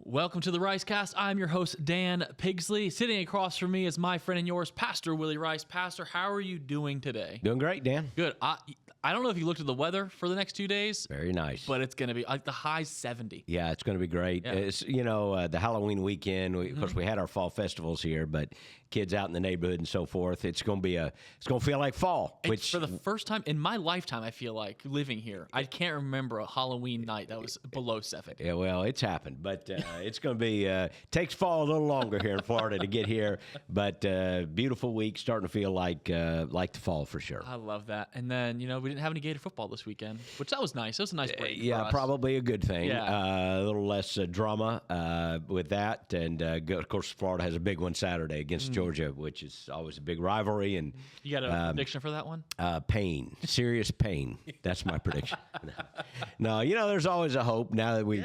Welcome to the Ricecast. I'm your host, Dan Pigsley. Sitting across from me is my friend and yours, Pastor Willie Rice. Pastor, how are you doing today? Doing great, Dan. Good. I don't know if you looked at the weather for the next 2 days. Very nice. But it's going to be like the high's 70. Yeah, it's going to be great. Yeah. It's, the Halloween weekend. Of course, we had our fall festivals here, but kids out in the neighborhood and so forth. It's going to feel like fall. Which for the first time in my lifetime, I feel like living here, I can't remember a Halloween night that was below 70. Yeah, well, it's happened, but it's going to be takes fall a little longer here in Florida to get here. But beautiful week, starting to feel like the fall for sure. I love that. And then we didn't have any Gator football this weekend, which that was nice. It was a nice break. Yeah, for us. probably a good thing. Yeah. A little less drama with that, and of course, Florida has a big one Saturday against Georgia, which is always a big rivalry. And you got a prediction for that one? Pain, serious pain. That's my prediction. No, there's always a hope. Now that we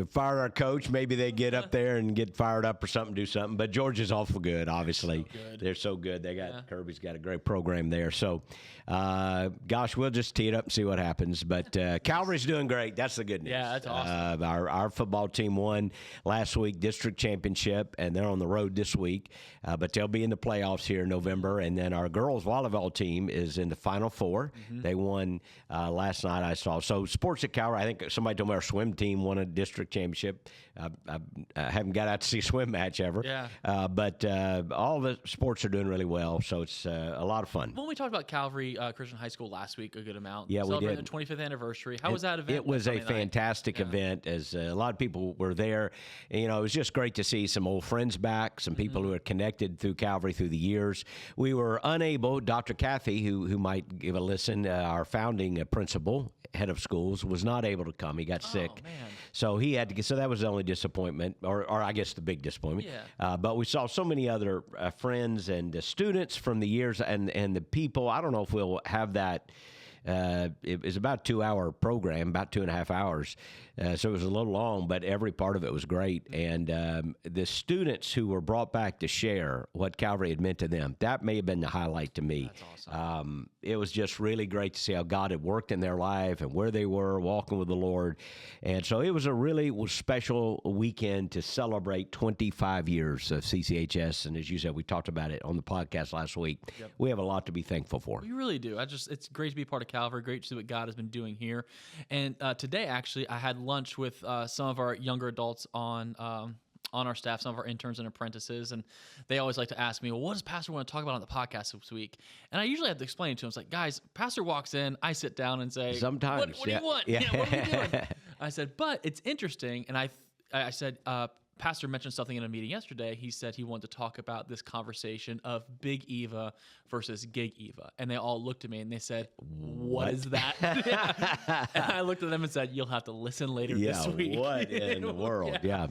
fired our coach, maybe they get up there and get fired up or something, do something. But Georgia's awful good, obviously. They're so good. They got Kirby's got a great program there. So, gosh, we'll just tee it up and see what happens. But Calvary's doing great. That's the good news. Yeah, that's awesome. Our football team won last week, district championship, and they're on the road this week. But they'll be in the playoffs here in November. And then our girls volleyball team is in the Final Four. They won last night, I saw. So sports at Calvary, I think somebody told me our swim team won a district championship. I haven't got out to see a swim match ever. Yeah. But all the sports are doing really well, so it's a lot of fun. When we talked about Calvary Christian High School last week, a good amount. Yeah, we Celebrating did. the 25th anniversary. How was that event? It was a Sunday night? fantastic event, as a lot of people were there. And, it was just great to see some old friends back, some people who are connected through Calvary through the years. We were unable, Dr. Kathy, who might give a listen, our founding principal, head of schools, was not able to come. He got sick. Man. So he had to get, so that was the only disappointment, or I guess the big disappointment. Yeah. But we saw so many other friends and students from the years and the people. I don't know if we'll have that. It was about a 2-hour program, about 2.5 hours. So it was a little long, but every part of it was great. And the students who were brought back to share what Calvary had meant to them, that may have been the highlight to me. That's awesome. It was just really great to see how God had worked in their life and where they were walking with the Lord. And so it was a really special weekend to celebrate 25 years of CCHS. And as you said, we talked about it on the podcast last week. Yep. We have a lot to be thankful for. We really do. It's great to be part of Calvary. Great to see what God has been doing here. And today, actually, I had lunch with some of our younger adults on our staff, some of our interns and apprentices, and they always like to ask me, well, what does Pastor want to talk about on the podcast this week? And I usually have to explain it to them. It's like, guys, Pastor walks in, I sit down and say, sometimes, what do you want? Yeah. What are we doing? I said, but it's interesting. And I said, Pastor mentioned something in a meeting yesterday. He said he wanted to talk about this conversation of Big Eva versus Gig Eva. And they all looked at me and they said, what is that? And I looked at them and said, you'll have to listen later this week. What in the world? Yeah.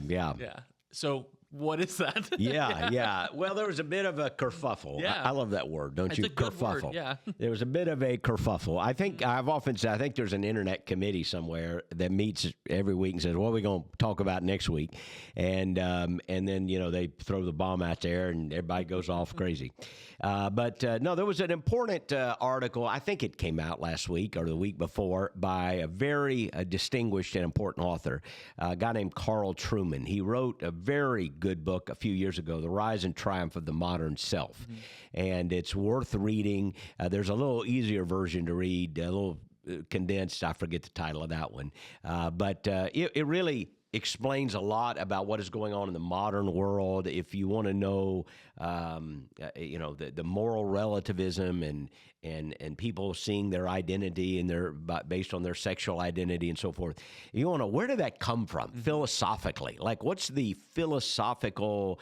So what is that? Yeah. Well, there was a bit of a kerfuffle. Yeah. I love that word, don't It's you? a good Kerfuffle. word, yeah. There was a bit of a kerfuffle. I've often said, I think there's an internet committee somewhere that meets every week and says, what are we going to talk about next week? And then, they throw the bomb out there and everybody goes off crazy. But no, there was an important article. I think it came out last week or the week before by a very distinguished and important author, a guy named Carl Trueman. He wrote a very good book a few years ago, The Rise and Triumph of the Modern Self. And it's worth reading. There's a little easier version to read, a little condensed. I forget the title of that one. But it really explains a lot about what is going on in the modern world. If you want to know, the moral relativism and people seeing their identity and based on their sexual identity and so forth, you want to, where did that come from philosophically? Like, what's the philosophical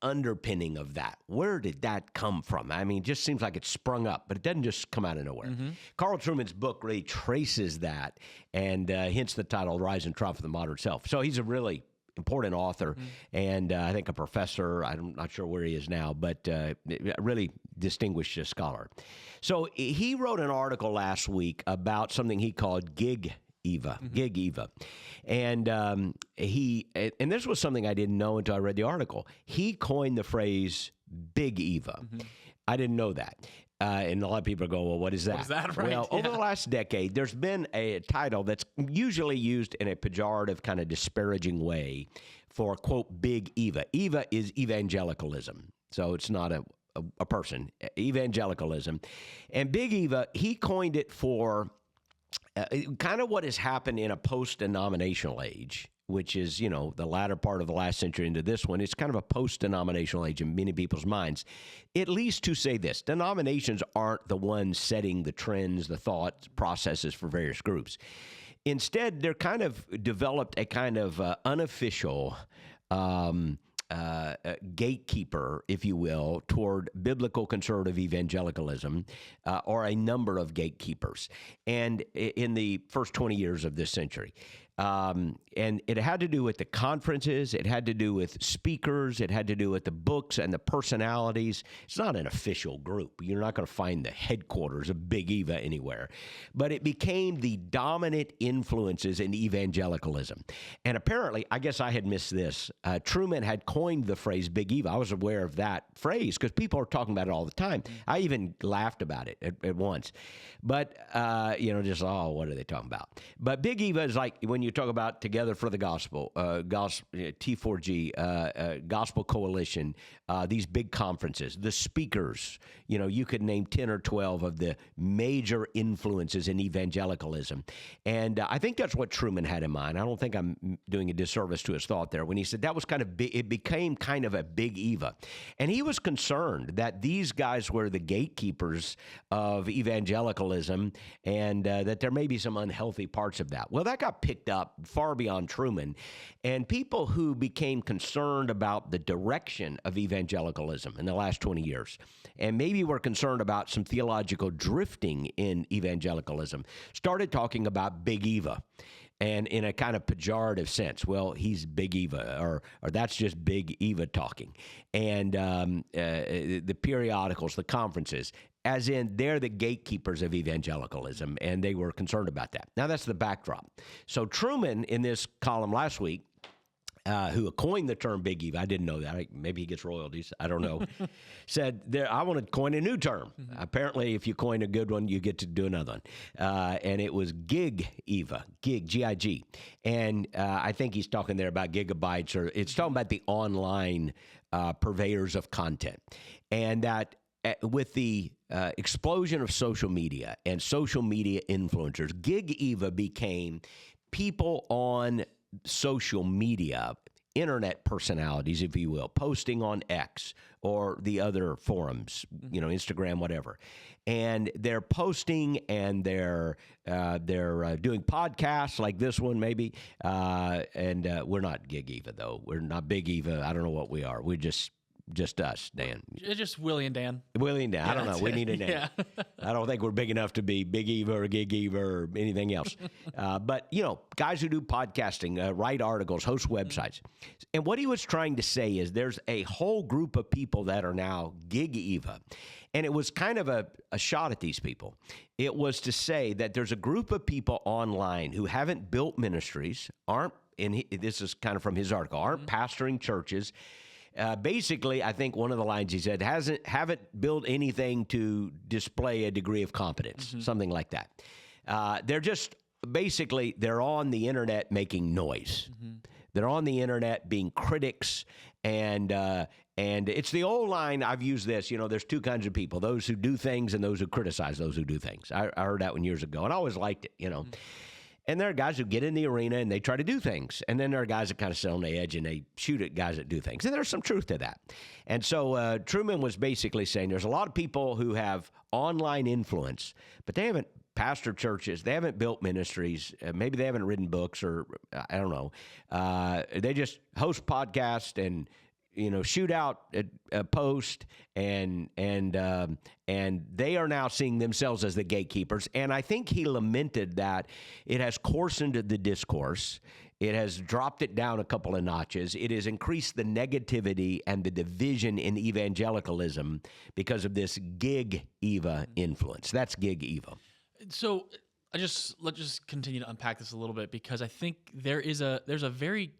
underpinning of that? Where did that come from? I mean, it just seems like it sprung up, but it doesn't just come out of nowhere. Carl Trueman's book really traces that, and hence the title, Rise and Triumph of the Modern Self. So he's a really important author, and I think a professor. I'm not sure where he is now, but a really distinguished scholar. So he wrote an article last week about something he called Gig Eva. And and this was something I didn't know until I read the article. He coined the phrase Big Eva. I didn't know that. And a lot of people are going, well, what is that? What is that, right? Well, over Yeah. the last decade, there's been a title that's usually used in a pejorative, kind of disparaging way for, quote, Big Eva. Eva is evangelicalism. So it's not a person, evangelicalism. And Big Eva, he coined it for kind of what has happened in a post-denominational age, which is, the latter part of the last century into this one. It's kind of a post-denominational age in many people's minds, at least to say this. Denominations aren't the ones setting the trends, the thoughts, processes for various groups. Instead, they're kind of developed a kind of unofficial gatekeeper, if you will, toward biblical conservative evangelicalism, or a number of gatekeepers, and in the first 20 years of this century. And it had to do with the conferences. It had to do with speakers. It had to do with the books and the personalities. It's not an official group. You're not going to find the headquarters of Big Eva anywhere. But it became the dominant influences in evangelicalism. And apparently, I guess I had missed this. Truman had coined the phrase Big Eva. I was aware of that phrase because people are talking about it all the time. I even laughed about it at once. But, just, what are they talking about? But Big Eva is like when you talk about Together for the Gospel, T4G, Gospel Coalition, these big conferences, the speakers, you could name 10 or 12 of the major influences in evangelicalism. And I think that's what Truman had in mind. I don't think I'm doing a disservice to his thought there when he said that was kind of big. It became kind of a Big Eva. And he was concerned that these guys were the gatekeepers of evangelicalism and that there may be some unhealthy parts of that. Well, that got picked up far beyond Truman. And people who became concerned about the direction of evangelicalism in the last 20 years, and maybe were concerned about some theological drifting in evangelicalism, started talking about Big Eva. And in a kind of pejorative sense, well, he's Big Eva, or that's just Big Eva talking. And the periodicals, the conferences, as in they're the gatekeepers of evangelicalism, and they were concerned about that. Now, that's the backdrop. So Truman, in this column last week, who coined the term Big Eva, I didn't know that. Maybe he gets royalties. I don't know. Said, I want to coin a new term. Mm-hmm. Apparently, if you coin a good one, you get to do another one. And it was Gig Eva, Gig, G-I-G. And I think he's talking there about gigabytes, or it's talking about the online purveyors of content. And that with the explosion of social media and social media influencers, Gig Eva became people on social media, internet personalities, if you will, posting on X or the other forums, Instagram, whatever. And they're posting and they're doing podcasts like this one, maybe. And we're not Gig Eva, though. We're not Big Eva. I don't know what we are. We're just us, Dan. It's just Willie and Dan. Willie and Dan. Yeah, I don't know. We need a name. Yeah. I don't think we're big enough to be Big Eva or Gig Eva or anything else. But, guys who do podcasting, write articles, host websites. And what he was trying to say is there's a whole group of people that are now Gig Eva. And it was kind of a shot at these people. It was to say that there's a group of people online who haven't built ministries, this is kind of from his article, aren't pastoring churches. Basically, I think one of the lines he said, haven't built anything to display a degree of competence, something like that. They're just, basically, they're on the internet making noise. They're on the internet being critics, and it's the old line, I've used this, there's two kinds of people, those who do things and those who criticize those who do things. I heard that one years ago, and I always liked it, And there are guys who get in the arena and they try to do things. And then there are guys that kind of sit on the edge and they shoot at guys that do things. And there's some truth to that. And so Truman was basically saying there's a lot of people who have online influence, but they haven't pastored churches. They haven't built ministries. Maybe they haven't written books, or I don't know. They just host podcasts and shoot out a post, and they are now seeing themselves as the gatekeepers. And I think he lamented that it has coarsened the discourse. It has dropped it down a couple of notches. It has increased the negativity and the division in evangelicalism because of this Gig Eva influence. That's Gig Eva. So let's just continue to unpack this a little bit, because I think there's a very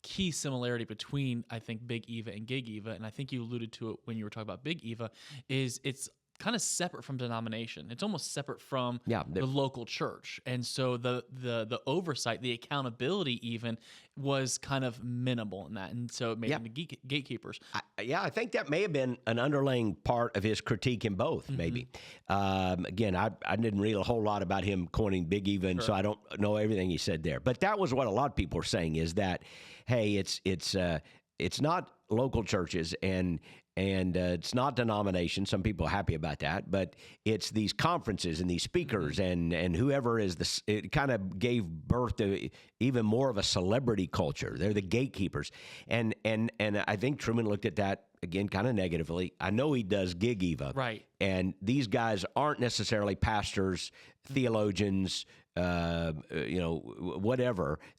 key similarity between, I think, Big Eva and Gig Eva, and I think you alluded to it when you were talking about Big Eva, is it's kind of separate from denomination. It's almost separate from Yeah, the local church. And so the oversight, the accountability even was kind of minimal in that. And so it made them the gatekeepers. I think that may have been an underlying part of his critique in both, maybe. Again, I didn't read a whole lot about him coining Big Eva, and so I don't know everything he said there. But that was what a lot of people were saying, is that, hey, it's not local churches and it's not denomination. Some people are happy about that, but it's these conferences and these speakers and whoever is it kind of gave birth to even more of a celebrity culture. They're the gatekeepers. And I think Truman looked at that again kind of negatively. I know he does Gig Eva. Right. And these guys aren't necessarily pastors, theologians, whatever.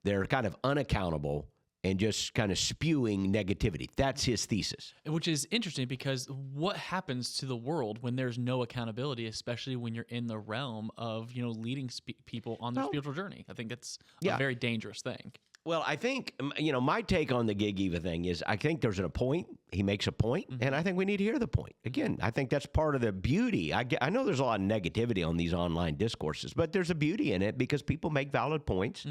They're kind of unaccountable and just kind of spewing negativity. That's his thesis. Which is interesting, because what happens to the world when there's no accountability, especially when you're in the realm of, leading people on their spiritual journey? I think it's a very dangerous thing. Well, I think, my take on the Gig Eva thing is I think there's a point. He makes a point, and I think we need to hear the point. Again, I think that's part of the beauty. I know there's a lot of negativity on these online discourses, but there's a beauty in it because people make valid points.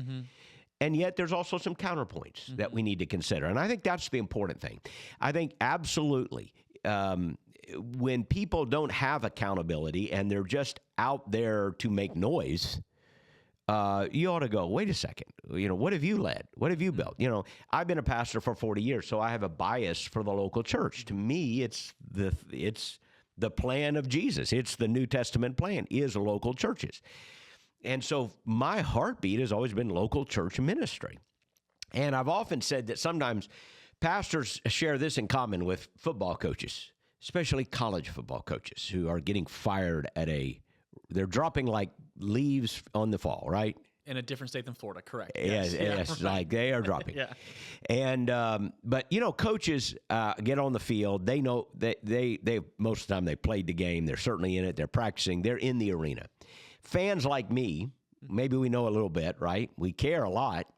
And yet there's also some counterpoints that we need to consider. And I think that's the important thing. I think absolutely when people don't have accountability and they're just out there to make noise, you ought to go, wait a second, what have you led? What have you built? I've been a pastor for 40 years, so I have a bias for the local church. To me, it's the plan of Jesus. It's the New Testament plan, is local churches. And so my heartbeat has always been local church ministry. And I've often said that sometimes pastors share this in common with football coaches, especially college football coaches who are getting fired they're dropping like leaves on the fall, right? In a different state than Florida, correct? Yes, right. Like they are dropping. And but coaches get on the field. They know they most of the time they played the game. They're certainly in it. They're practicing. They're in the arena. Fans like me, maybe we know a little bit, right? We care a lot,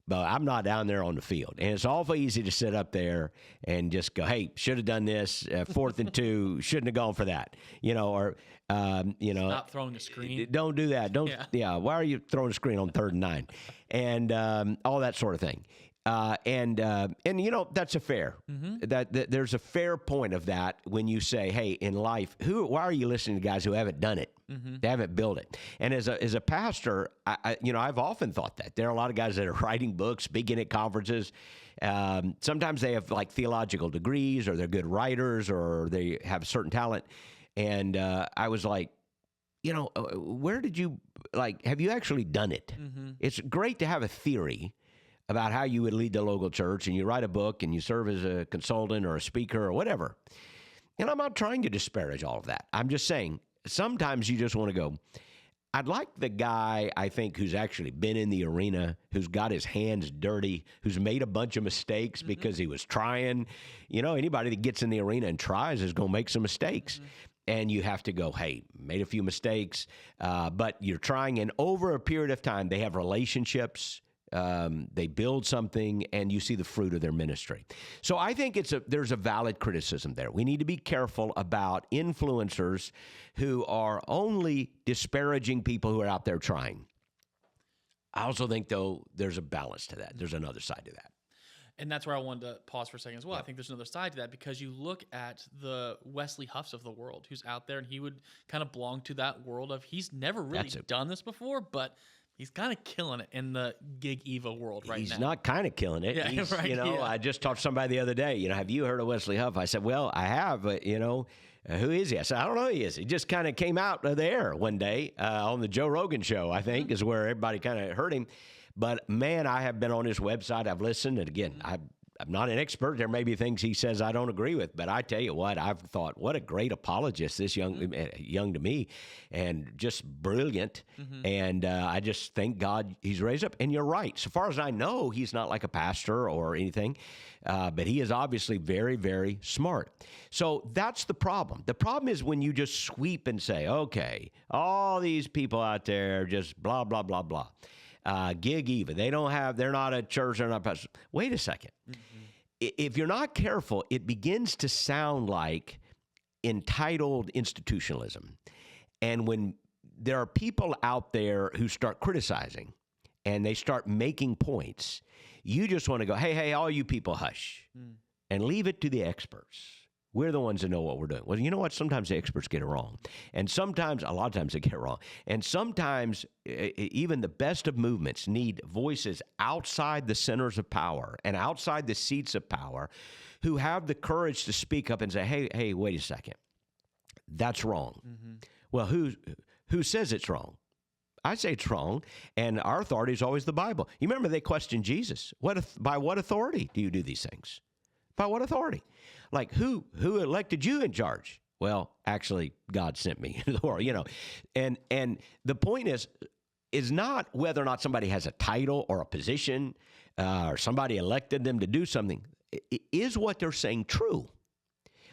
but I'm not down there on the field. And it's awful easy to sit up there and just go, hey, should have done this, 4th and 2, shouldn't have gone for that, Stop throwing the screen. Don't do that. Why are you throwing a screen on 3rd and 9? And all that sort of thing. And that's a fair. That there's a fair point of that when you say, hey, in life, why are you listening to guys who haven't done it? They haven't built it. And as a pastor, I've often thought that there are a lot of guys that are writing books, speaking at conferences. Sometimes they have like theological degrees, or they're good writers, or they have a certain talent. And I was like, where did you have you actually done it? It's great to have a theory about how you would lead the local church, and you write a book and you serve as a consultant or a speaker or whatever. And I'm not trying to disparage all of that. I'm just saying sometimes you just want to go, I'd like the guy, I think, who's actually been in the arena, who's got his hands dirty, who's made a bunch of mistakes because he was trying. Anybody that gets in the arena and tries is going to make some mistakes. And you have to go, hey, made a few mistakes, but you're trying. And over a period of time, they have relationships. They build something, and you see the fruit of their ministry. So I think there's a valid criticism there. We need to be careful about influencers who are only disparaging people who are out there trying. I also think, though, there's a balance to that. There's another side to that. And that's where I wanted to pause for a second as well. I think there's another side to that, because you look at the Wesley Huffs of the world, who's out there, and he would kind of belong to that world of he's never really done this before, but he's kind of killing it in the Gig Eva world right now. He's not kind of killing it. Yeah, right. I just talked to somebody the other day. Have you heard of Wesley Huff? I said, well, I have, but, who is he? I said, I don't know who he is. He just kind of came out of the air one day on the Joe Rogan show, I think, is where everybody kind of heard him. But, man, I have been on his website. I've listened. And, again, I'm not an expert. There may be things he says I don't agree with. But I tell you what, I've thought, what a great apologist this young to me, and just brilliant. And I just thank God he's raised up. And you're right. So far as I know, he's not like a pastor or anything. But he is obviously very, very smart. So that's the problem. The problem is when you just sweep and say, okay, all these people out there just blah, blah, blah, blah. Gig Eva, they're not a church, they're not a pastor. Wait a second. If you're not careful, it begins to sound like entitled institutionalism. And when there are people out there who start criticizing and they start making points, you just want to go, hey, all you people hush and leave it to the experts. We're the ones that know what we're doing. Well, you know what? Sometimes the experts get it wrong. And sometimes, a lot of times they get it wrong. And sometimes even the best of movements need voices outside the centers of power and outside the seats of power who have the courage to speak up and say, hey, wait a second. That's wrong. Well, who says it's wrong? I say it's wrong, and our authority is always the Bible. You remember they questioned Jesus. By what authority do you do these things? By what authority? Like, who elected you in charge? Well, actually, God sent me into the world, And the point is not whether or not somebody has a title or a position or somebody elected them to do something. Is what they're saying true?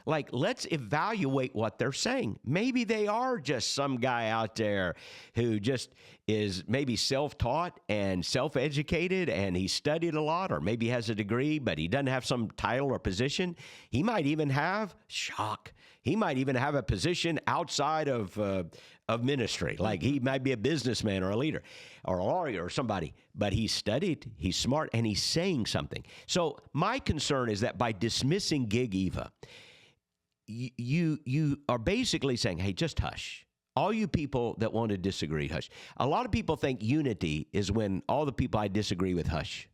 Like, let's evaluate what they're saying. Maybe they are just some guy out there who just is maybe self-taught and self-educated, and he studied a lot, or maybe has a degree, but he doesn't have some title or position. He might even have, he might even have a position outside of ministry. Like, he might be a businessman or a leader or a lawyer or somebody, but he's studied, he's smart, and he's saying something. So my concern is that by dismissing Gig Eva, you are basically saying, hey, just hush. All you people that want to disagree, hush. A lot of people think unity is when all the people I disagree with hush.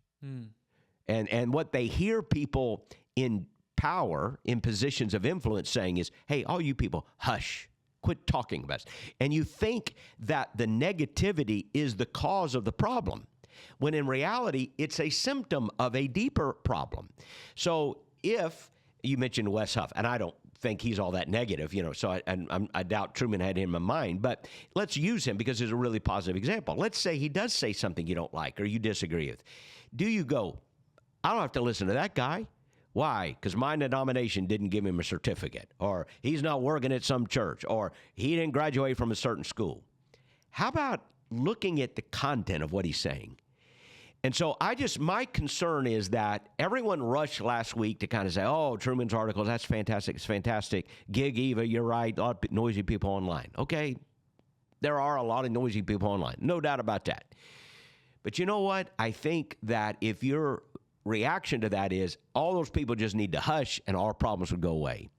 And what they hear people in power, in positions of influence saying is, hey, all you people, hush. Quit talking about it. And you think that the negativity is the cause of the problem, when in reality, it's a symptom of a deeper problem. So if you mentioned Wes Huff, and I don't think he's all that negative, so I doubt Truman had him in mind, but let's use him because he's a really positive example. Let's say he does say something you don't like or you disagree with. Do you go, I don't have to listen to that guy? Why? Because my denomination didn't give him a certificate, or he's not working at some church, or he didn't graduate from a certain school. How about looking at the content of what he's saying? And so my concern is that everyone rushed last week to kind of say, oh, Truman's article, that's fantastic, it's fantastic. Gig Eva, you're right, a lot of noisy people online. Okay, there are a lot of noisy people online, no doubt about that. But you know what? I think that if your reaction to that is all those people just need to hush and our problems would go away.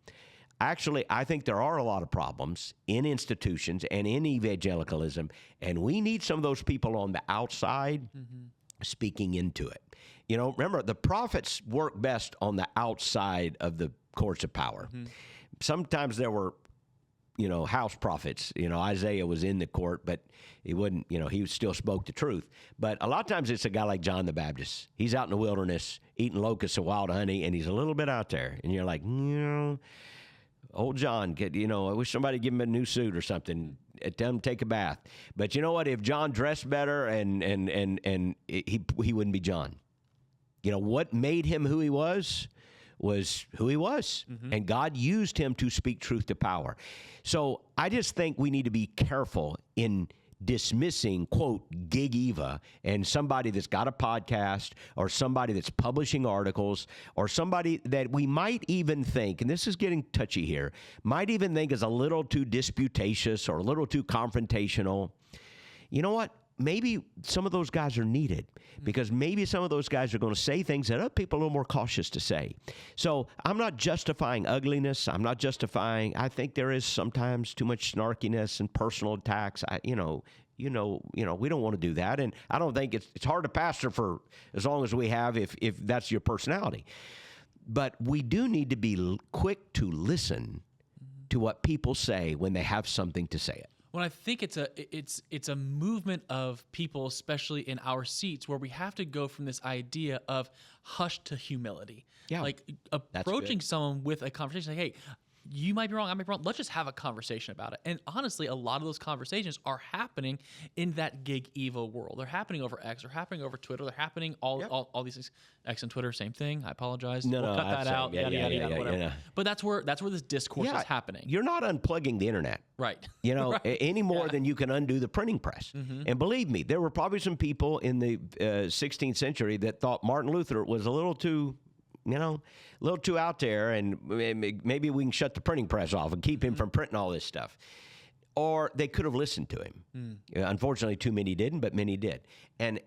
Actually, I think there are a lot of problems in institutions and in evangelicalism, and we need some of those people on the outside speaking into it. Remember, the prophets work best on the outside of the courts of power. Sometimes there were, house prophets. Isaiah was in the court, but he wouldn't, he still spoke the truth. But a lot of times it's a guy like John the Baptist. He's out in the wilderness eating locusts and wild honey, and he's a little bit out there. And you're like, old John, I wish somebody give him a new suit or something. Tell him to take a bath. But you know what? If John dressed better and he wouldn't be John. What made him who he was who he was. And God used him to speak truth to power. So I just think we need to be careful in dismissing, quote, Gig Eva and somebody that's got a podcast or somebody that's publishing articles or somebody that we might even think, and this is getting touchy here, might even think is a little too disputatious or a little too confrontational. You know what? Maybe some of those guys are needed because maybe some of those guys are going to say things that other people are a little more cautious to say. So I'm not justifying ugliness. I'm not justifying. I think there is sometimes too much snarkiness and personal attacks. We don't want to do that, and I don't think it's hard to pastor for as long as we have if that's your personality. But we do need to be quick to listen to what people say when they have something to say it. Well, I think it's a movement of people, especially in our seats, where we have to go from this idea of hush to humility. Yeah, like approaching someone with a conversation, like, hey, you might be wrong, I might be wrong. Let's just have a conversation about it. And honestly, a lot of those conversations are happening in that Gig Eva world. They're happening over X. They're happening over Twitter. They're happening all these things. X and Twitter, same thing. I apologize. We'll cut that out. Whatever. But that's where this discourse is happening. You're not unplugging the internet, right? Any more than you can undo the printing press. And believe me, there were probably some people in the 16th century that thought Martin Luther was a little too a little too out there, and maybe we can shut the printing press off and keep him from printing all this stuff. Or they could have listened to him. Unfortunately, too many didn't, but many did. And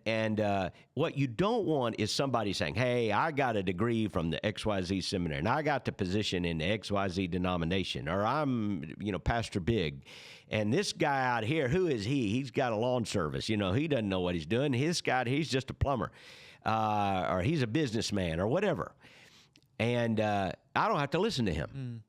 what you don't want is somebody saying, hey, I got a degree from the XYZ seminary, and I got the position in the XYZ denomination, or I'm, Pastor Big. And this guy out here, who is he? He's got a lawn service. He doesn't know what he's doing. He's just a plumber, or he's a businessman, or whatever. And I don't have to listen to him.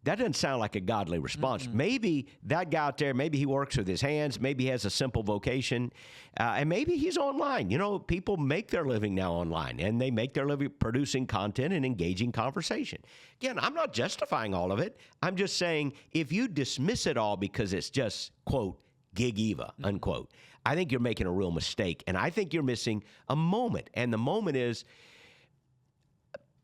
That doesn't sound like a godly response. Maybe that guy out there, maybe he works with his hands, maybe he has a simple vocation, and maybe he's online. People make their living now online, and they make their living producing content and engaging conversation. Again, I'm not justifying all of it. I'm just saying if you dismiss it all because it's just, quote, gig Eva, unquote, I think you're making a real mistake, and I think you're missing a moment, and the moment is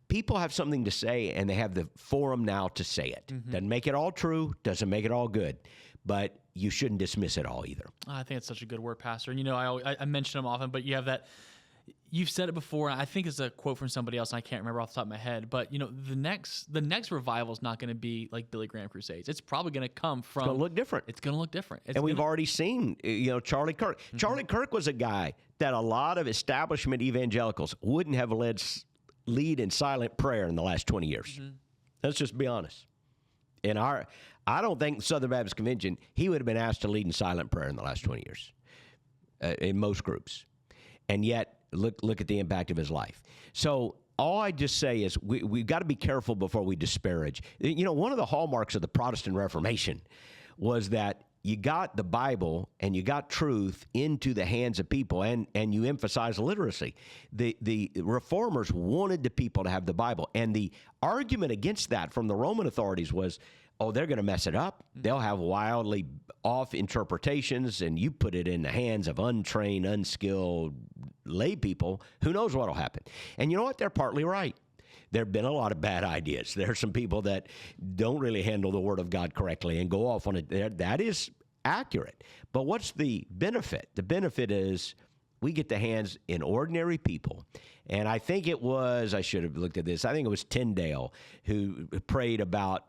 people have something to say, and they have the forum now to say it. Doesn't make it all true, doesn't make it all good, but you shouldn't dismiss it all either. I think it's such a good word, Pastor. And I mention them often, but you have that. You've said it before, and I think it's a quote from somebody else, and I can't remember off the top of my head. But the next revival is not going to be like Billy Graham Crusades. It's probably going to come from. It's going to look different. It's going to look different. And we've already seen, Charlie Kirk. Charlie Kirk was a guy that a lot of establishment evangelicals wouldn't have lead in silent prayer in the last 20 years. Let's just be honest. I don't think Southern Baptist Convention, he would have been asked to lead in silent prayer in the last 20 years in most groups. And yet, look at the impact of his life. So all I just say is we've got to be careful before we disparage. One of the hallmarks of the Protestant Reformation was that you got the Bible and you got truth into the hands of people, and you emphasize literacy. The reformers wanted the people to have the Bible, and the argument against that from the Roman authorities was, they're going to mess it up. They'll have wildly off interpretations, and you put it in the hands of untrained, unskilled lay people. Who knows what will happen? And you know what? They're partly right. There have been a lot of bad ideas. There are some people that don't really handle the Word of God correctly and go off on it. That is accurate. But what's the benefit? The benefit is we get the hands in ordinary people. And I think I should have looked at this, I think it was Tyndale who prayed about,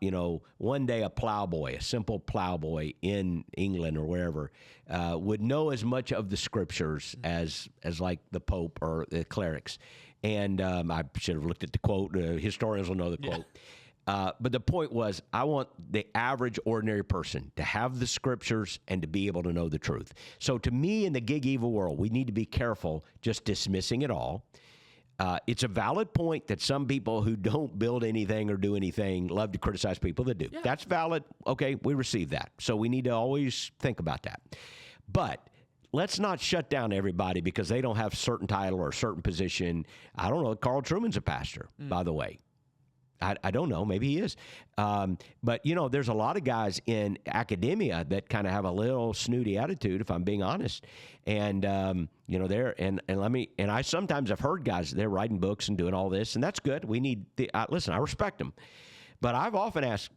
one day a plowboy, a simple plowboy in England or wherever, would know as much of the Scriptures as like the Pope or the clerics. And I should have looked at the quote. Historians will know the quote. But the point was, I want the average ordinary person to have the Scriptures and to be able to know the truth. So to me, in the gig evil world, we need to be careful just dismissing it all. It's a valid point that some people who don't build anything or do anything love to criticize people that do. Yeah. That's valid. Okay, we receive that. So we need to always think about that. But let's not shut down everybody because they don't have a certain title or a certain position. I don't know. Carl Trueman's a pastor, by the way. I don't know. Maybe he is. But, there's a lot of guys in academia that kind of have a little snooty attitude, if I'm being honest. And, I sometimes have heard guys, they're writing books and doing all this, and that's good. We need, listen, I respect them. But I've often asked,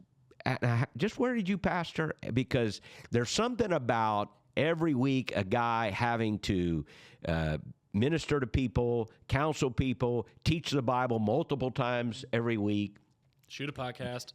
just where did you pastor? Because there's something about every week a guy having to minister to people, counsel people, teach the Bible multiple times every week. Shoot a podcast.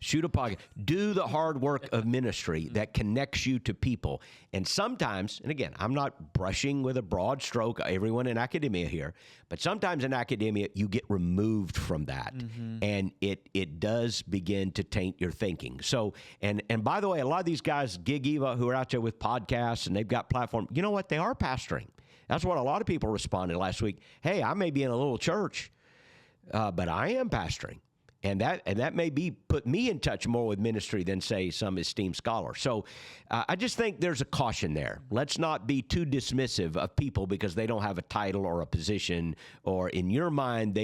Do the hard work of ministry that connects you to people. And sometimes, and again, I'm not brushing with a broad stroke everyone in academia here, but sometimes in academia, you get removed from that. And it does begin to taint your thinking. So, and by the way, a lot of these guys, Gig Eva, who are out there with podcasts and they've got platform, you know what? They are pastoring. That's what a lot of people responded last week. Hey, I may be in a little church, but I am pastoring. And that may be put me in touch more with ministry than, say, some esteemed scholar. So I just think there's a caution there. Let's not be too dismissive of people because they don't have a title or a position, or in your mind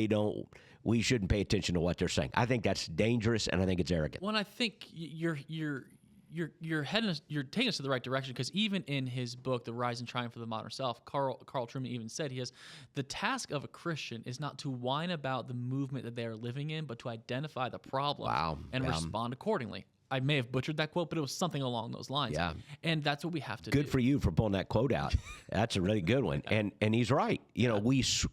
we shouldn't pay attention to what they're saying. I think that's dangerous, and I think it's arrogant. Well, and I think you're taking us to the right direction, because even in his book, The Rise and Triumph of the Modern Self, Carl Trueman even said the task of a Christian is not to whine about the movement that they are living in, but to identify the problem and respond accordingly. I may have butchered that quote, but it was something along those lines. Yeah. And that's what we have to do. Good for you for pulling that quote out. That's a really good one. And he's right. You know,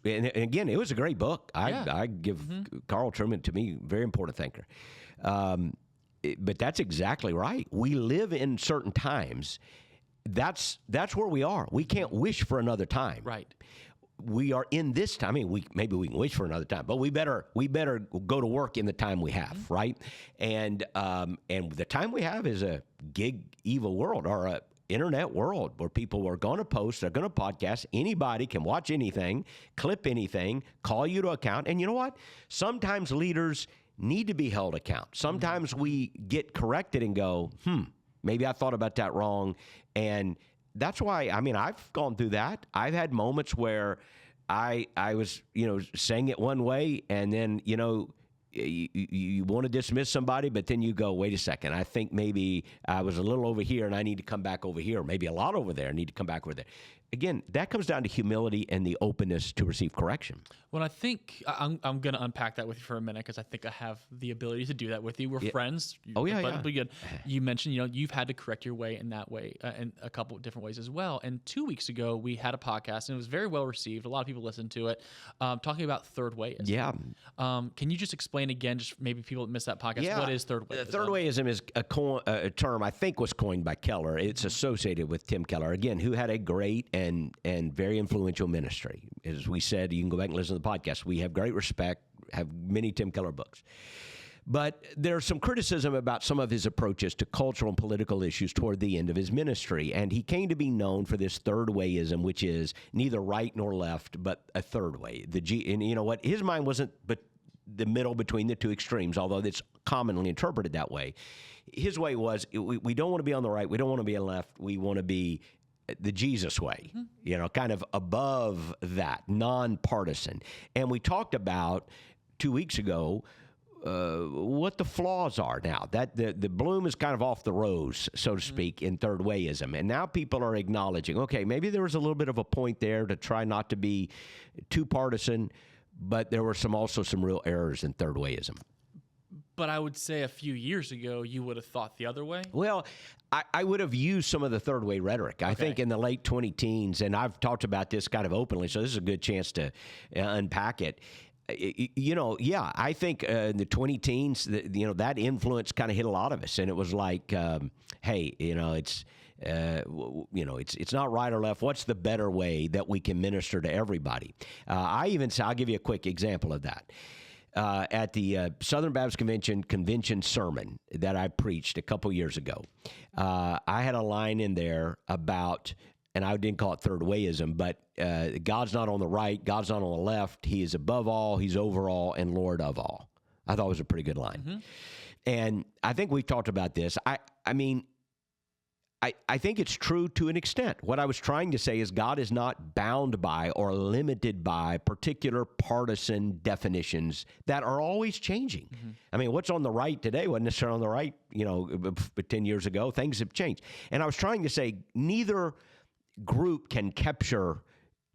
and again, it was a great book. I give Carl Truman, to me, very important thinker. But that's exactly right. We live in certain times. That's where we are. We can't wish for another time. Right. We are in this time. I mean, maybe we can wish for another time, but we better go to work in the time we have, right? And the time we have is a gig evil world, or a internet world, where people are going to post, they're going to podcast. Anybody can watch anything, clip anything, call you to account. And you know what? Sometimes leaders need to be held account. Sometimes we get corrected and go, maybe I thought about that wrong. And that's why, I mean, I've gone through that. I've had moments where I was, saying it one way, and then, you want to dismiss somebody, but then you go, wait a second, I think maybe I was a little over here and I need to come back over here, or maybe a lot over there, I need to come back over there. Again, that comes down to humility and the openness to receive correction. Well, I think I'm going to unpack that with you for a minute, because I think I have the ability to do that with you. We're friends. But good. You mentioned, you've had to correct your way in that way, in a couple of different ways as well. And 2 weeks ago, we had a podcast, and it was very well received. A lot of people listened to it, talking about third wayism. Yeah. Can you just explain again, just maybe people that missed that podcast, what is third wayism? Third wayism is a term I think was coined by Keller. It's associated with Tim Keller, again, who had a great and very influential ministry. As we said, you can go back and listen to the podcast. We have great respect, have many Tim Keller books. But there's some criticism about some of his approaches to cultural and political issues toward the end of his ministry. And he came to be known for this third wayism, which is neither right nor left, but a third way. And you know what? His mind wasn't the middle between the two extremes, although it's commonly interpreted that way. His way was, we don't want to be on the right, we don't want to be on the left, we want to be the Jesus way, kind of above that, nonpartisan. And we talked about 2 weeks ago what the flaws are now. That the bloom is kind of off the rose, so to speak, in third wayism. And now people are acknowledging, okay, maybe there was a little bit of a point there to try not to be too partisan, but there were also some real errors in third wayism. But I would say a few years ago, you would have thought the other way. Well, I would have used some of the third way rhetoric. I think in the late 20-teens, and I've talked about this kind of openly, so this is a good chance to unpack it. I think in the 20-teens, that influence kind of hit a lot of us, and it was like, hey, it's not right or left. What's the better way that we can minister to everybody? I'll give you a quick example of that. At the Southern Baptist Convention sermon that I preached a couple years ago, I had a line in there about, and I didn't call it third wayism, but God's not on the right, God's not on the left. He is above all, he's over all, and Lord of all. I thought it was a pretty good line. And I think we've talked about this. I think it's true to an extent. What I was trying to say is God is not bound by or limited by particular partisan definitions that are always changing. I mean, what's on the right today wasn't necessarily on the right, 10 years ago. Things have changed. And I was trying to say neither group can capture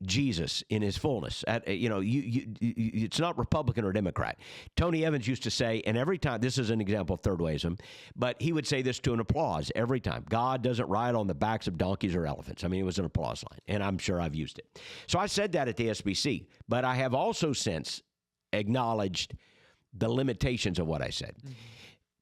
Jesus in his fullness. It's not Republican or Democrat. Tony Evans used to say, and every time, this is an example of third wayism, but he would say this to an applause every time. God doesn't ride on the backs of donkeys or elephants. I mean, it was an applause line, and I'm sure I've used it. So I said that at the SBC, but I have also since acknowledged the limitations of what I said.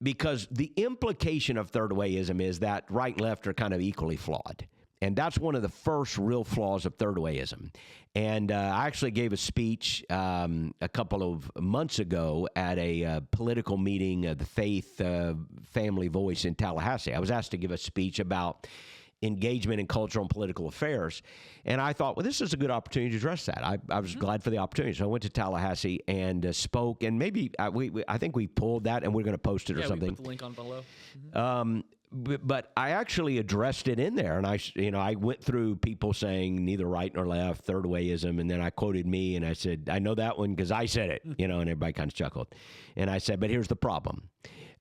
Because the implication of third wayism is that right and left are kind of equally flawed. And that's one of the first real flaws of third wayism. And I actually gave a speech a couple of months ago at a political meeting, the Faith Family Voice in Tallahassee. I was asked to give a speech about engagement in cultural and political affairs. And I thought, well, this is a good opportunity to address that. I was glad for the opportunity. So I went to Tallahassee and spoke. And maybe I think we pulled that and we're going to post it or something. We put the link on below. But I actually addressed it in there, and I went through people saying neither right nor left, third wayism, and then I quoted me, and I said, I know that one because I said it, and everybody kind of chuckled. And I said, but here's the problem.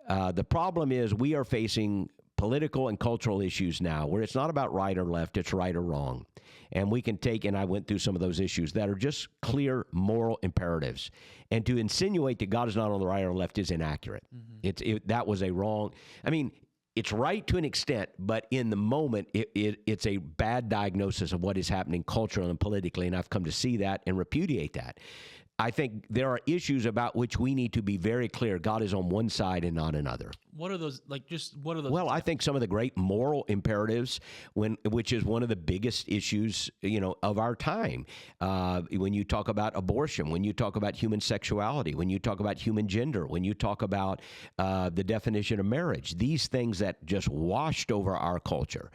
The problem is we are facing political and cultural issues now where it's not about right or left, it's right or wrong. And we can take, and I went through some of those issues that are just clear moral imperatives. And to insinuate that God is not on the right or left is inaccurate. That was a wrong, I mean, it's right to an extent, but in the moment, it's a bad diagnosis of what is happening culturally and politically, and I've come to see that and repudiate that. I think there are issues about which we need to be very clear. God is on one side and not another. What are those, what are those? Well, I think some of the great moral imperatives, which is one of the biggest issues, of our time. When you talk about abortion, when you talk about human sexuality, when you talk about human gender, when you talk about the definition of marriage, these things that just washed over our culture.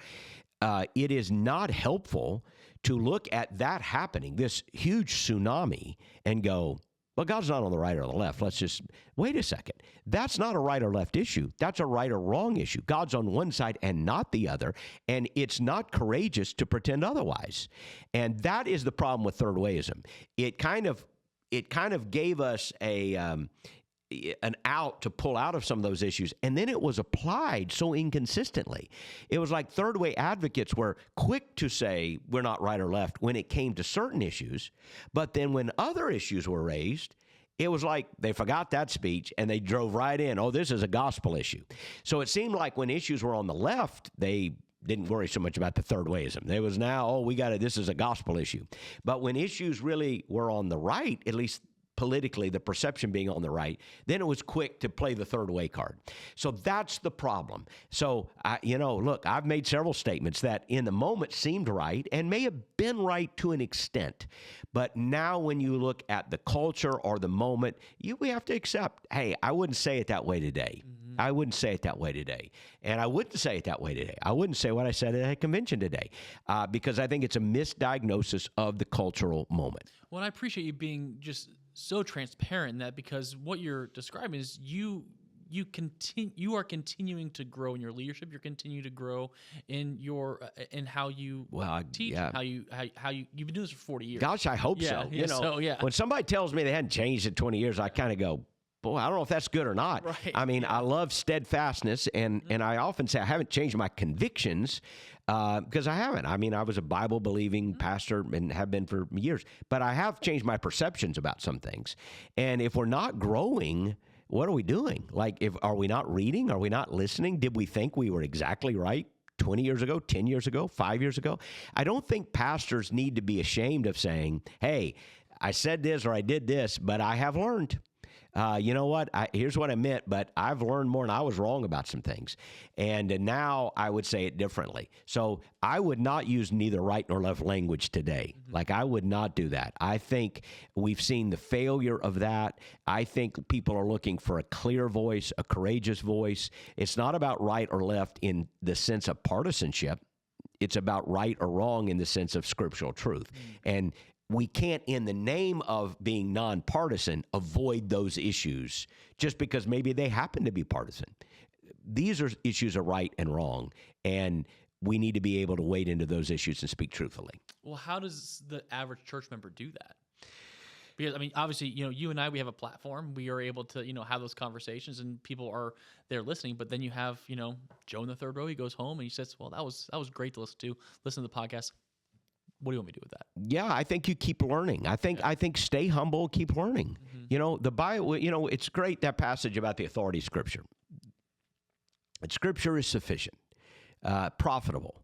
It is not helpful to look at that happening, this huge tsunami, and go, well, God's not on the right or the left. Let's just, wait a second. That's not a right or left issue. That's a right or wrong issue. God's on one side and not the other, and it's not courageous to pretend otherwise. And that is the problem with third wayism. It kind of gave us an out to pull out of some of those issues, and then it was applied so inconsistently. It was like third way advocates were quick to say we're not right or left when it came to certain issues, but then when other issues were raised, it was like they forgot that speech and they drove right in, oh, this is a gospel issue. So it seemed like when issues were on the left, they didn't worry so much about the third wayism. There was now, this is a gospel issue. But when issues really were on the right, at least politically, the perception being on the right, then it was quick to play the third way card. So that's the problem. So, look, I've made several statements that in the moment seemed right and may have been right to an extent. But now when you look at the culture or the moment, we have to accept, hey, I wouldn't say it that way today. I wouldn't say it that way today. And I wouldn't say it that way today. I wouldn't say what I said at a convention today because I think it's a misdiagnosis of the cultural moment. Well, I appreciate you being just so transparent in that, because what you're describing is you are continuing to grow in your leadership. You're continuing to grow in your in how you teach, how you've been doing this for 40 years. Gosh, I hope so. When somebody tells me they hadn't changed in 20 years, I kind of go, boy, I don't know if that's good or not. Right. I mean, I love steadfastness, and I often say I haven't changed my convictions because I haven't. I mean, I was a Bible-believing pastor and have been for years, but I have changed my perceptions about some things. And if we're not growing, what are we doing? Like, are we not reading? Are we not listening? Did we think we were exactly right 20 years ago, 10 years ago, 5 years ago? I don't think pastors need to be ashamed of saying, hey, I said this or I did this, but I have learned. You know what? Here's what I meant, but I've learned more and I was wrong about some things. And now I would say it differently. So I would not use neither right nor left language today. Like, I would not do that. I think we've seen the failure of that. I think people are looking for a clear voice, a courageous voice. It's not about right or left in the sense of partisanship. It's about right or wrong in the sense of scriptural truth. And we can't, in the name of being nonpartisan, avoid those issues just because maybe they happen to be partisan. These are issues of right and wrong, and we need to be able to wade into those issues and speak truthfully. Well, how does the average church member do that? Because, I mean, obviously, you and I, we have a platform. We are able to, have those conversations, and people are there listening. But then you have, Joe in the third row. He goes home and he says, well, that was great to listen to. Listen to the podcast. What do you want me to do with that? Yeah, I think you keep learning. I think stay humble, keep learning. The Bible, it's great, that passage about the authority of Scripture. But Scripture is sufficient, profitable.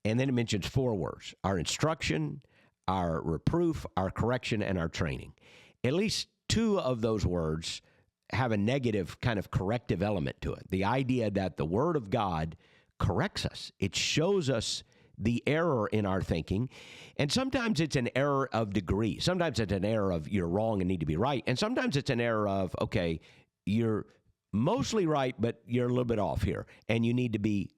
And then it mentions 4 words: our instruction, our reproof, our correction, and our training. At least 2 of those words have a negative kind of corrective element to it. The idea that the Word of God corrects us. It shows us the error in our thinking. And sometimes it's an error of degree. Sometimes it's an error of you're wrong and need to be right. And sometimes it's an error of, okay, you're mostly right, but you're a little bit off here, and you need to be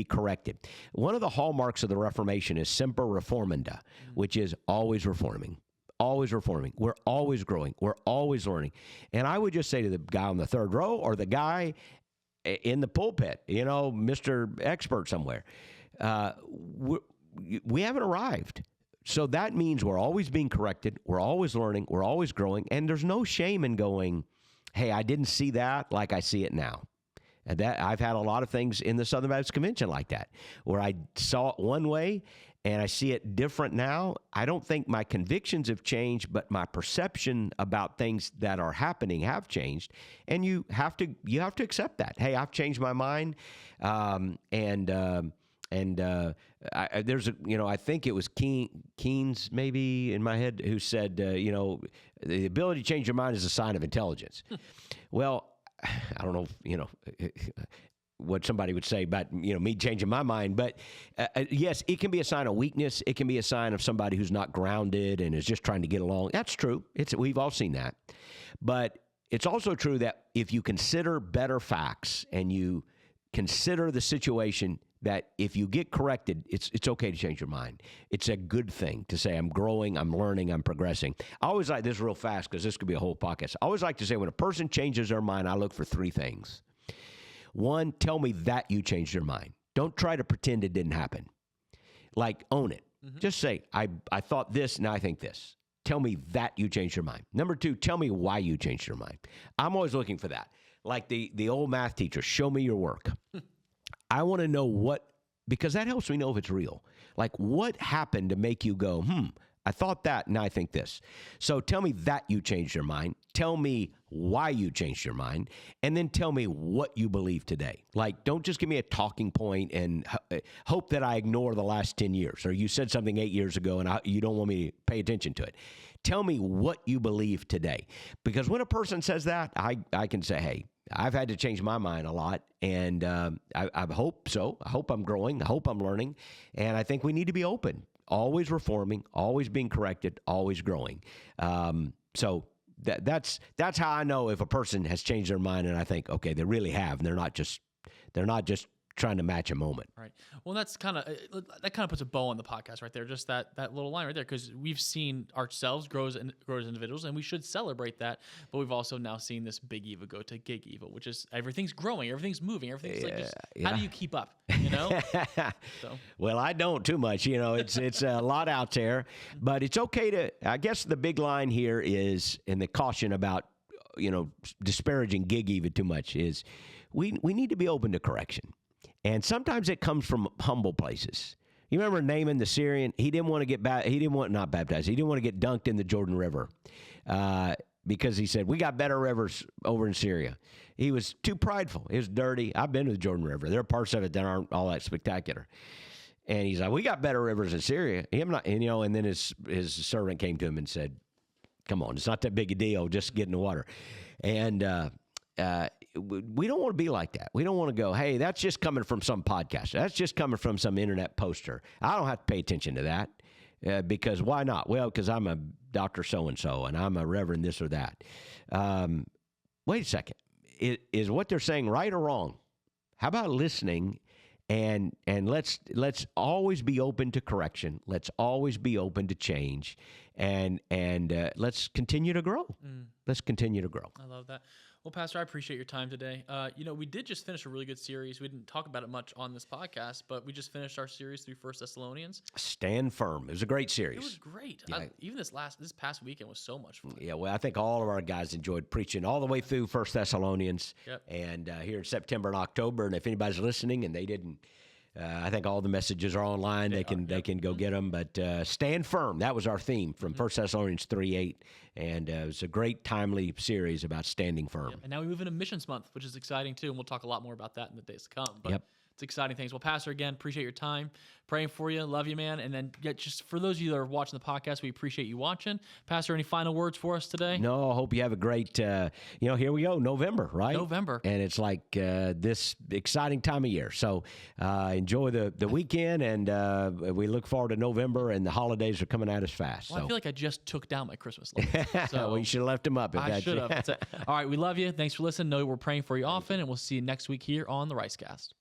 corrected. One of the hallmarks of the Reformation is semper reformanda, which is always reforming. Always reforming. We're always growing. We're always learning. And I would just say to the guy on the third row or the guy in the pulpit, Mr. Expert somewhere, we haven't arrived. So that means we're always being corrected, we're always learning, we're always growing, and there's no shame in going, hey, I didn't see that like I see it now. And that I've had a lot of things in the Southern Baptist Convention like that, where I saw it one way and I see it different now. I don't think my convictions have changed, but my perception about things that are happening have changed. And you have to accept that. Hey, I've changed my mind. There's I think it was Keynes maybe in my head who said, the ability to change your mind is a sign of intelligence. Well, I don't know, what somebody would say about, me changing my mind. But yes, it can be a sign of weakness. It can be a sign of somebody who's not grounded and is just trying to get along. That's true. We've all seen that. But it's also true that if you consider better facts and you consider the situation, that if you get corrected, it's okay to change your mind. It's a good thing to say, I'm growing, I'm learning, I'm progressing. I always like this real fast because this could be a whole podcast. I always like to say when a person changes their mind, I look for three things. One, tell me that you changed your mind. Don't try to pretend it didn't happen. Like, own it. Mm-hmm. Just say, I thought this, now I think this. Tell me that you changed your mind. Number two, tell me why you changed your mind. I'm always looking for that. Like the old math teacher, show me your work. I want to know because that helps me know if it's real. Like, what happened to make you go, I thought that, now I think this. So tell me that you changed your mind. Tell me why you changed your mind. And then tell me what you believe today. Like, don't just give me a talking point and hope that I ignore the last 10 years. Or you said something 8 years ago and you don't want me to pay attention to it. Tell me what you believe today. Because when a person says that, I can say, hey, I've had to change my mind a lot, and I hope so. I hope I'm growing. I hope I'm learning, and I think we need to be open, always reforming, always being corrected, always growing. So that's how I know if a person has changed their mind, and I think, okay, they really have, and they're not just trying to match a moment. Right. Well, that kind of puts a bow on the podcast right there. Just that little line right there, because we've seen ourselves grow as individuals, and we should celebrate that. But we've also now seen this big Eva go to gig Eva, which is everything's growing, everything's moving, everything's how do you keep up? So. Well, I don't too much. It's a lot out there, but it's okay to. I guess the big line here is, and the caution about disparaging gig Eva too much is, we need to be open to correction. And sometimes it comes from humble places. You remember Naaman the Syrian? He didn't want to get He didn't want to get dunked in the Jordan River because he said, we got better rivers over in Syria. He was too prideful. It was dirty. I've been to the Jordan River. There are parts of it that aren't all that spectacular. And he's like, we got better rivers in Syria. And then his servant came to him and said, come on, it's not that big a deal. Just get in the water. And we don't want to be like that. We don't want to go, hey, that's just coming from some podcast. That's just coming from some internet poster. I don't have to pay attention to that because why not? Well, because I'm a Dr. So-and-so and I'm a Reverend this or that. Wait a second. Is what they're saying right or wrong? How about listening and let's always be open to correction. Let's always be open to change and let's continue to grow. Let's continue to grow. I love that. Well, Pastor, I appreciate your time today. We did just finish a really good series. We didn't talk about it much on this podcast, but we just finished our series through 1 Thessalonians. Stand firm. It was a great series. It was great. Yeah. Even this past weekend was so much fun. Yeah, well, I think all of our guys enjoyed preaching all the way through 1 Thessalonians. Yep. And here in September and October, and if anybody's listening and they didn't, I think all the messages are online. They can go get them. But stand firm. That was our theme from 1 Thessalonians 3:8. And it was a great, timely series about standing firm. Yep. And now we move into Missions Month, which is exciting, too. And we'll talk a lot more about that in the days to come. But it's exciting things. Well, Pastor, again, appreciate your time. Praying for you. Love you, man. And then just for those of you that are watching the podcast, we appreciate you watching. Pastor, any final words for us today? No, I hope you have a great, here we go, November, right? November. And it's like this exciting time of year. So enjoy the weekend, and we look forward to November, and the holidays are coming at us fast. Well, I feel like I just took down my Christmas lights. So well, you should have left them up. I should have. All right, we love you. Thanks for listening. Know we're praying for you often, and we'll see you next week here on the Ricecast.